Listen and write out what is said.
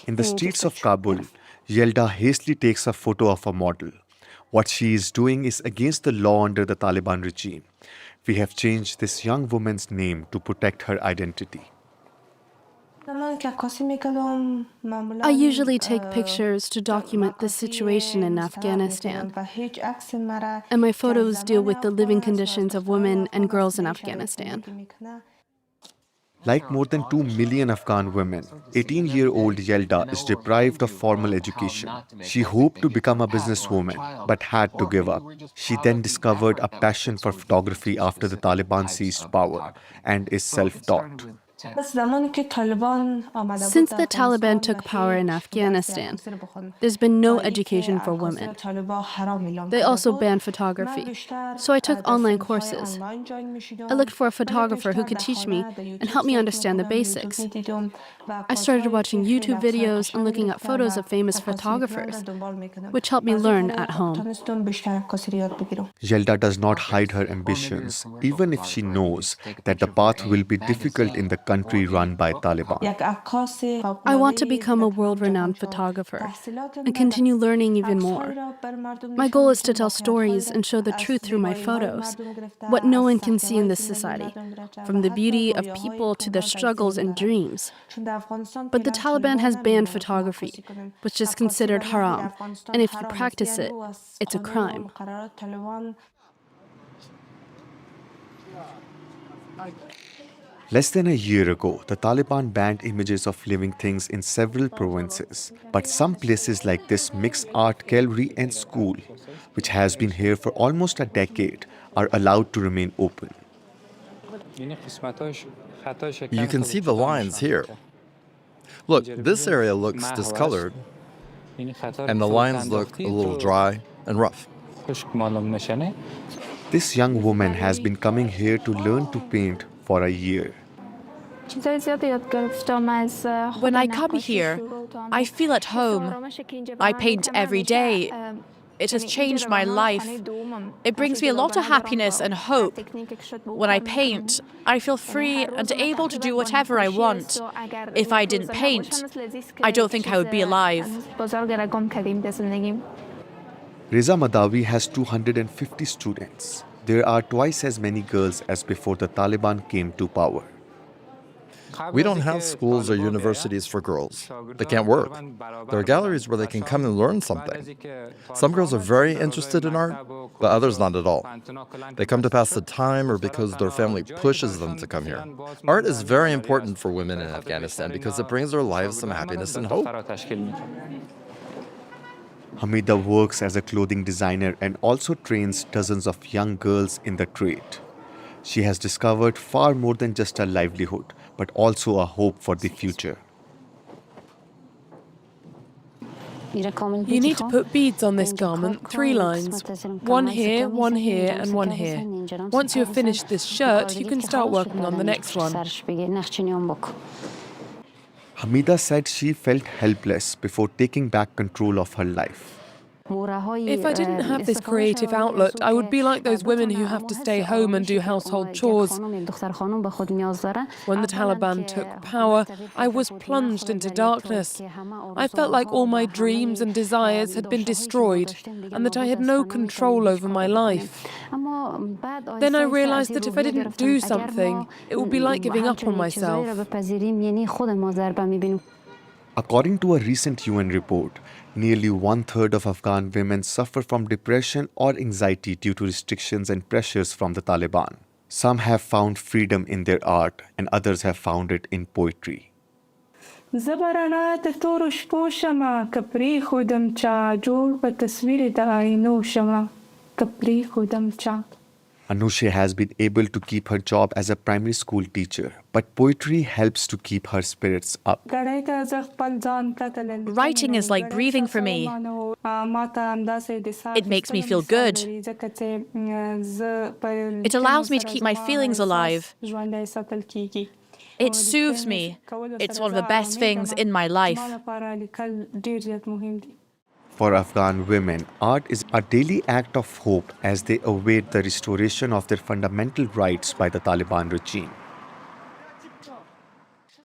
In the streets of Kabul, Yelda hastily takes a photo of a model. What she is doing is against the law under the Taliban regime. We have changed this young woman's name to protect her identity. I usually take pictures to document the situation in Afghanistan, and my photos deal with the living conditions of women and girls in Afghanistan. Like more than 2 million Afghan women, 18-year-old Yelda is deprived of formal education. She hoped to become a businesswoman, but had to give up. She then discovered a passion for photography after the Taliban seized power and is self-taught. Since the Taliban took power in Afghanistan, there's been no education for women. They also banned photography, so I took online courses. I looked for a photographer who could teach me and help me understand the basics. I started watching YouTube videos and looking at photos of famous photographers, which helped me learn at home. Yelda does not hide her ambitions, even if she knows that the path will be difficult in the country run by Taliban. I want to become a world-renowned photographer and continue learning even more. My goal is to tell stories and show the truth through my photos, what no one can see in this society, from the beauty of people to their struggles and dreams. But the Taliban has banned photography, which is considered haram, and if you practice it, it's a crime. Less than a year ago, the Taliban banned images of living things in several provinces. But some places like this mixed art gallery and school, which has been here for almost a decade, are allowed to remain open. You can see the lines here. Look, this area looks discolored, and the lines look a little dry and rough. This young woman has been coming here to learn to paint for a year. When I come here, I feel at home. I paint every day. It has changed my life. It brings me a lot of happiness and hope. When I paint, I feel free and able to do whatever I want. If I didn't paint, I don't think I would be alive. Reza Madawi has 250 students. There are twice as many girls as before the Taliban came to power. We don't have schools or universities for girls. They can't work. There are galleries where they can come and learn something. Some girls are very interested in art, but others not at all. They come to pass the time or because their family pushes them to come here. Art is very important for women in Afghanistan because it brings their lives some happiness and hope. Hamida works as a clothing designer and also trains dozens of young girls in the trade. She has discovered far more than just a livelihood, but also a hope for the future. You need to put beads on this garment, 3 lines. One here, and one here. Once you have finished this shirt, you can start working on the next one. Hamida said she felt helpless before taking back control of her life. If I didn't have this creative outlet, I would be like those women who have to stay home and do household chores. When the Taliban took power, I was plunged into darkness. I felt like all my dreams and desires had been destroyed and that I had no control over my life. Then I realized that if I didn't do something, it would be like giving up on myself. According to a recent UN report, nearly 1/3 of Afghan women suffer from depression or anxiety due to restrictions and pressures from the Taliban. Some have found freedom in their art and others have found it in poetry. Anusha has been able to keep her job as a primary school teacher, but poetry helps to keep her spirits up. Writing is like breathing for me. It makes me feel good. It allows me to keep my feelings alive. It soothes me. It's one of the best things in my life. For Afghan women, art is a daily act of hope as they await the restoration of their fundamental rights by the Taliban regime.